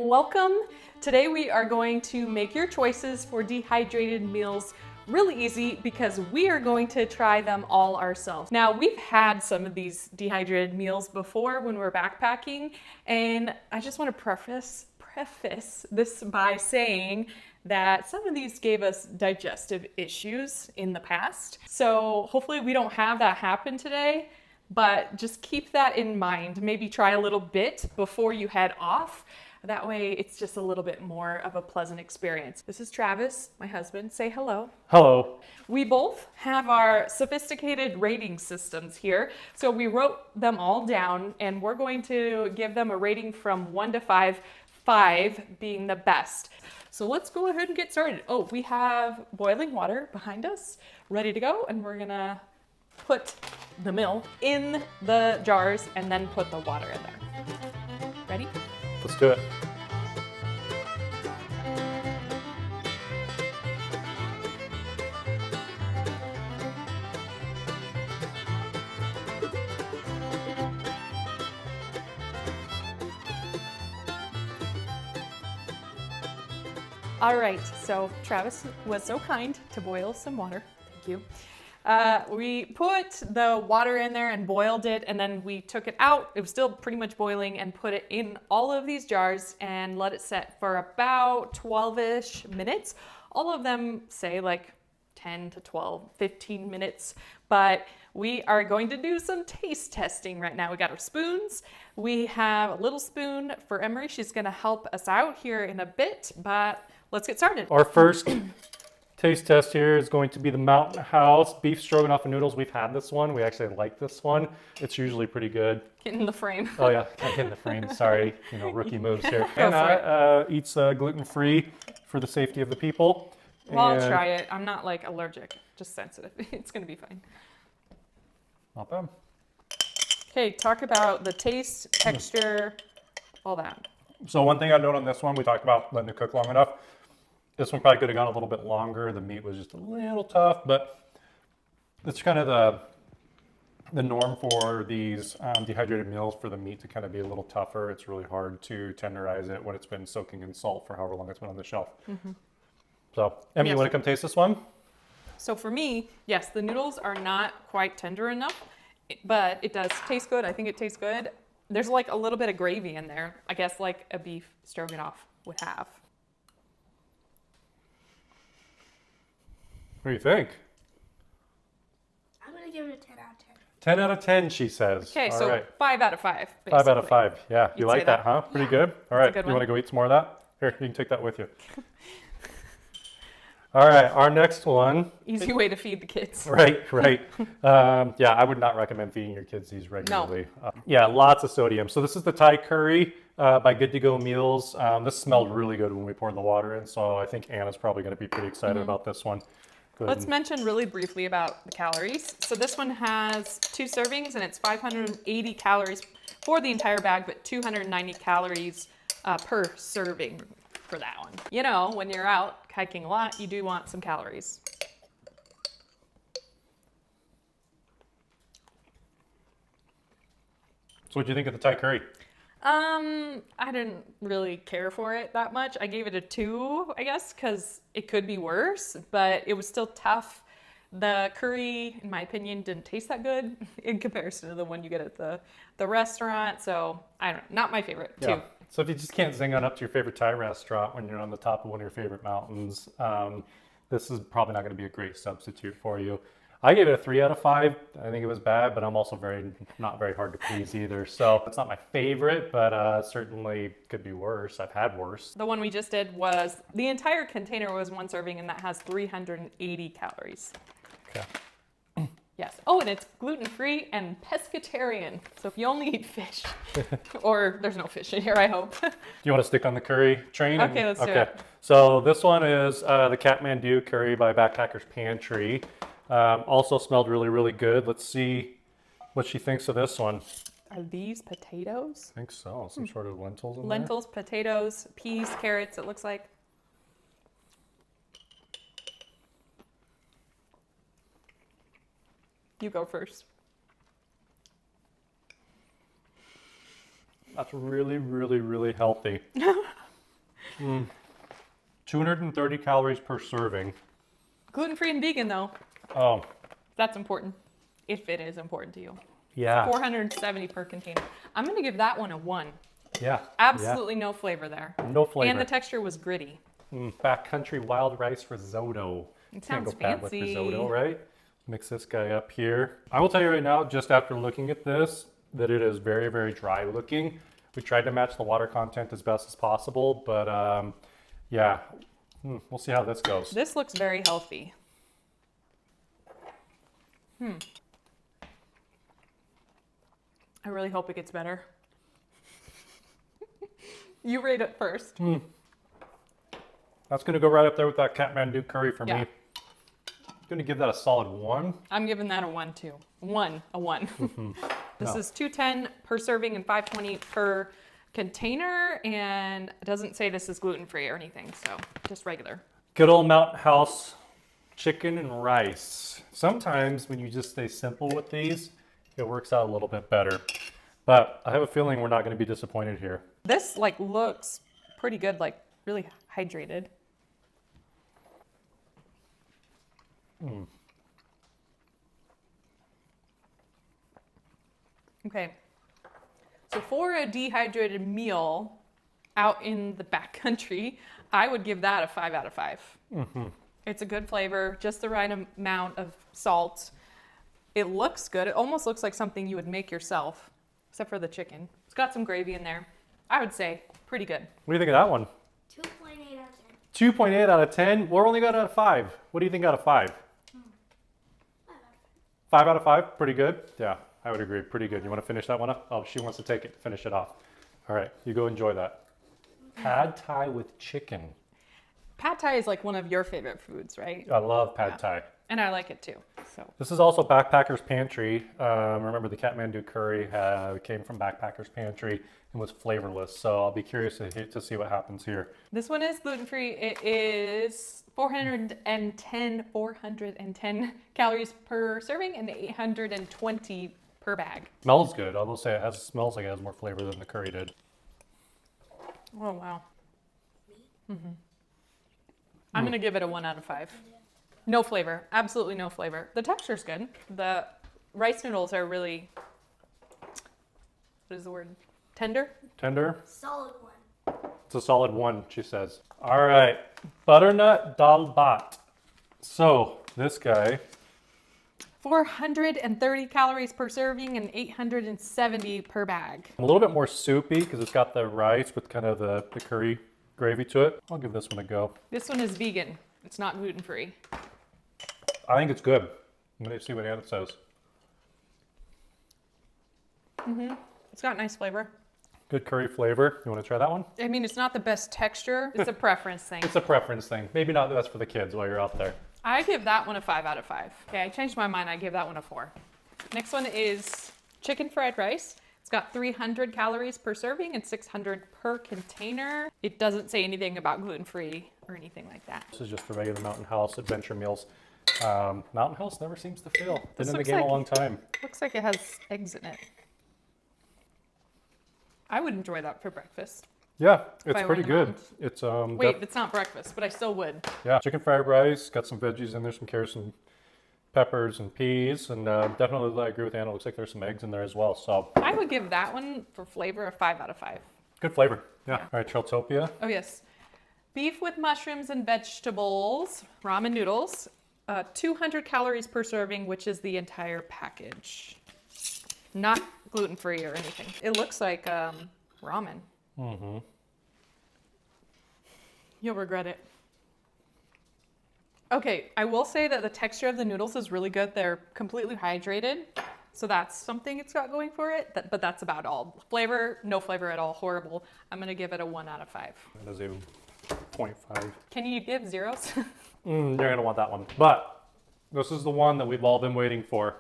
welcome. Today we are going to make your choices for dehydrated meals really easy because we are going to try them all ourselves. Now, we've had some of these dehydrated meals before when we're backpacking, and I just want to preface this by saying that some of these gave us digestive issues in the past. So hopefully we don't have that happen today, but just keep that in mind. Maybe try a little bit before you head off. That way it's just a little bit more of a pleasant experience. This is Travis, my husband. Say hello. Hello. We both have our sophisticated rating systems here. So we wrote them all down and we're going to give them a rating from 1 to 5, 5 being the best. So let's go ahead and get started. Oh, we have boiling water behind us, ready to go. And we're gonna put the meal in the jars and then put the water in there. Ready? Let's do it. All right, so Travis was so kind to boil some water. Thank you. We put the water in there and boiled it, and then we took it out. It was still pretty much boiling, and put it in all of these jars and let it set for about 12-ish minutes. All of them say like 10 to 12, 15 minutes, but we are going to do some taste testing right now. We got our spoons. We have a little spoon for Emery. She's gonna help us out here in a bit, but let's get started. Our first taste test here is going to be the Mountain House beef stroganoff and noodles. We've had this one. We actually like this one. It's usually pretty good. Get in the frame. Oh yeah, can't get in the frame. Sorry, rookie moves here. Anna eats gluten-free for the safety of the people. Well, I'll try it. I'm not like allergic, just sensitive. It's gonna be fine. Not bad. Okay, talk about the taste, texture, all that. So one thing I note on this one, we talked about letting it cook long enough. This one probably could have gone a little bit longer. The meat was just a little tough, but it's kind of the norm for these dehydrated meals, for the meat to kind of be a little tougher. It's really hard to tenderize it when it's been soaking in salt for however long it's been on the shelf. Mm-hmm. So, Emmy, you want to come taste this one? So for me, yes, the noodles are not quite tender enough, but it does taste good. I think it tastes good. There's like a little bit of gravy in there, I guess like a beef stroganoff would have. What do you think? I'm going to give it a 10 out of 10. 10 out of 10, she says. Okay, All so right. 5 out of 5. Basically. 5 out of 5. Yeah, you like that, huh? Pretty good. All right, good you one. want to go eat some more of that? Here, you can take that with you. All right, our next one. Easy way to feed the kids. Right. Yeah, I would not recommend feeding your kids these regularly. No. Yeah, lots of sodium. So this is the Thai curry by Good to Go Meals. This smelled really good when we poured the water in, so I think Anna's probably going to be pretty excited about this one. Let's mention really briefly about the calories. So this one has 2 servings and it's 580 calories for the entire bag, but 290 calories per serving for that one. You know, when you're out hiking a lot, you do want some calories. So what do you think of the Thai curry? I didn't really care for it that much. I gave it a 2, I guess, because it could be worse, but it was still tough. The curry, in my opinion, didn't taste that good in comparison to the one you get at the restaurant. So I don't know, not my favorite. Yeah. 2. So if you just can't zing on up to your favorite Thai restaurant when you're on the top of one of your favorite mountains, this is probably not going to be a great substitute for you. I gave it a 3 out of 5. I think it was bad, but I'm also not very hard to please either. So it's not my favorite, but certainly could be worse. I've had worse. The one we just did was, the entire container was 1 serving and that has 380 calories. Okay. Yes. Oh, and it's gluten-free and pescatarian. So if you only eat fish, or there's no fish in here, I hope. Do you want to stick on the curry train? Okay, let's do it. So this one is the Kathmandu curry by Backcountry's Pantry. Also smelled really, really good. Let's see what she thinks of this one. Are these potatoes? I think so. Some sort of lentils in there. Lentils, potatoes, peas, carrots, it looks like. You go first. That's really, really, really healthy. 230 calories per serving. Gluten-free and vegan though. Oh, That's important. If it is important to you. yeah. 470 per container. I'm gonna give that one a 1. Yeah. Absolutely no flavor there. Yeah. No flavor. And the texture was gritty. Backcountry wild rice risotto. It Can't sounds go bad with fancy. risotto, right? Mix this guy up here. I will tell you right now, just after looking at this, that it is very, very dry looking. We tried to match the water content as best as possible, but yeah, we'll see how this goes. This looks very healthy. I really hope it gets better. You rate it first. That's gonna go right up there with that Kathmandu curry for Yeah. me. I'm gonna give that a solid 1. I'm giving that a 1 too. A 1. This No. is $2.10 per serving and $5.20 per container, and it doesn't say this is gluten-free or anything, so just regular. Good old Mountain House chicken and rice. Sometimes when you just stay simple with these, it works out a little bit better. But I have a feeling we're not gonna be disappointed here. This like looks pretty good, like really hydrated. Okay, so for a dehydrated meal out in the backcountry, I would give that a 5 out of 5. It's a good flavor, just the right amount of salt. It looks good. It almost looks like something you would make yourself, except for the chicken. It's got some gravy in there. I would say pretty good. What do you think of that one? 2.8 out of 10. 2.8 out of 10. We're only got out of 5. What do you think out of 5? 5 out of 5? Pretty good? Yeah, I would agree. Pretty good. You want to finish that one up? Oh, she wants to take it. Finish it off. All right, you go enjoy that. Pad Thai with chicken. Pad Thai is like one of your favorite foods, right? I love Pad Thai. And I like it too. So This is also Backpackers Pantry. Remember the Kathmandu curry came from Backpackers Pantry and was flavorless. So I'll be curious to see what happens here. this one is gluten-free. It is 410 calories per serving and 820 per bag. Smells good. I will say it smells like it has more flavor than the curry did. Oh, wow. I'm going to give it a 1 out of 5. No flavor. Absolutely no flavor. The texture's good. The rice noodles are really, what is the word? Tender? Tender. Solid 1. It's a solid 1, she says. All right, butternut dal bhat. So this guy, 430 calories per serving and 870 per bag. a little bit more soupy because it's got the rice with kind of the curry gravy to it. I'll give this one a go. This one is vegan. It's not gluten-free. I think it's good. Let me see what Anna says. It's got nice flavor. Good curry flavor. You want to try that one? I mean, it's not the best texture. It's a preference thing. It's a preference thing. Maybe not the best for the kids while you're out there. I give that one a 5 out of 5. Okay, I changed my mind. I give that one a 4. Next one is chicken fried rice. It's got 300 calories per serving and 600 per container. It doesn't say anything about gluten-free or anything like that. This is just the regular Mountain House adventure meals. Mountain House never seems to fail. Been This in the looks game a like- long time. Looks like it has eggs in it. I would enjoy that for breakfast. Yeah, it's I pretty went good. around. It's Wait, it's not breakfast, but I still would. yeah, chicken fried rice, got some veggies in there, some carrots and peppers and peas, and definitely I agree with Anna. Looks like there's some eggs in there as well. So I would give that one for flavor a 5 out of 5. good flavor. Yeah. All right, Trailtopia. Oh, yes. Beef with mushrooms and vegetables, ramen noodles, 200 calories per serving, which is the entire package. Not gluten-free or anything. It looks like ramen. Mm-hmm. You'll regret it. Okay, I will say that the texture of the noodles is really good. They're completely hydrated, so that's something it's got going for it, but that's about all. Flavor, no flavor at all, horrible. I'm gonna give it a 1 out of 5. That is a 0.5. Can you give zeros? You're gonna want that one. But this is the one that we've all been waiting for.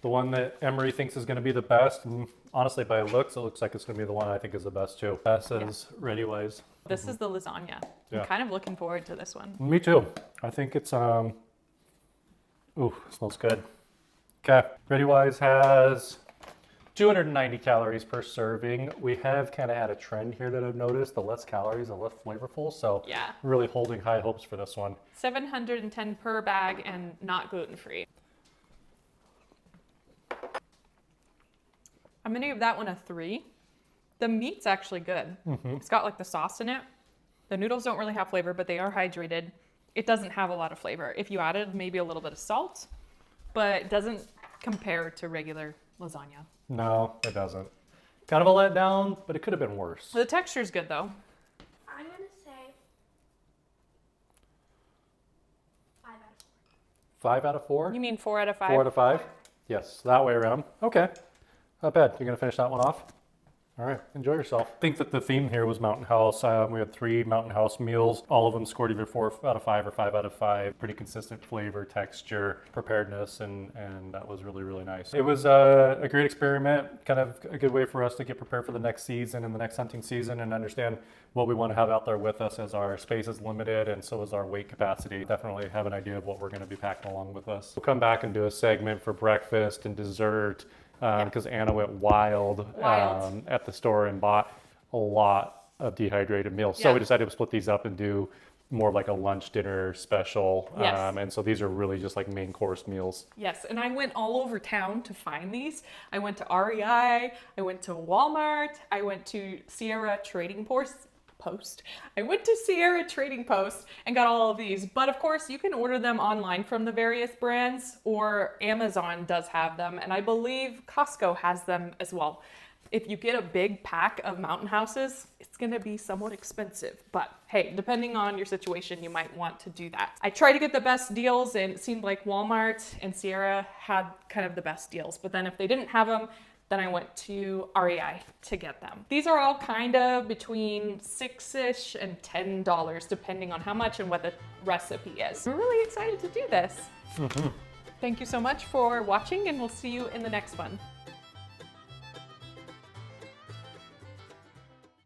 The one that Emery thinks is gonna be the best. And honestly, by looks, it looks like it's gonna be the one I think is the best too. That says ready-wise. This is the lasagna. Yeah. I'm kind of looking forward to this one. Me too. I think it's ooh, smells good. Okay, ready-wise has 290 calories per serving. We have kind of had a trend here that I've noticed. The less calories, the less flavorful. So Yeah. really holding high hopes for this one. 710 per bag and not gluten-free. I'm gonna give that one a 3. The meat's actually good. It's got like the sauce in it. The noodles don't really have flavor, but they are hydrated. It doesn't have a lot of flavor. If you added maybe a little bit of salt, but it doesn't compare to regular lasagna. No, it doesn't. Kind of a letdown, but it could have been worse. The texture's good though. I'm gonna say 5 out of 4. 5 out of 4? You mean 4 out of 5? 4 out of 5? Yes, that way around. Okay, not bad. You're gonna finish that one off? All right, enjoy yourself. I think that the theme here was Mountain House. We had 3 Mountain House meals. All of them scored either 4 out of 5 or 5 out of 5. Pretty consistent flavor, texture, preparedness, and that was really, really nice. It was a great experiment, kind of a good way for us to get prepared for the next season and the next hunting season and understand what we want to have out there with us, as our space is limited and so is our weight capacity. Definitely have an idea of what we're going to be packing along with us. We'll come back and do a segment for breakfast and dessert, because Anna went wild. At the store and bought a lot of dehydrated meals. So we decided to split these up and do more like a lunch dinner special. Yes. And so these are really just like main course meals. Yes, and I went all over town to find these. I went to REI, I went to Walmart, I went to Sierra Trading Post. I went to Sierra Trading Post and got all of these. But of course, you can order them online from the various brands, or Amazon does have them, and I believe Costco has them as well. If you get a big pack of Mountain Houses, it's gonna be somewhat expensive, but hey, depending on your situation, you might want to do that. I tried to get the best deals, and it seemed like Walmart and Sierra had kind of the best deals, but then if they didn't have them, then I went to REI to get them. These are all kind of between $6-ish and $10, depending on how much and what the recipe is. I'm really excited to do this. Thank you so much for watching, and we'll see you in the next one.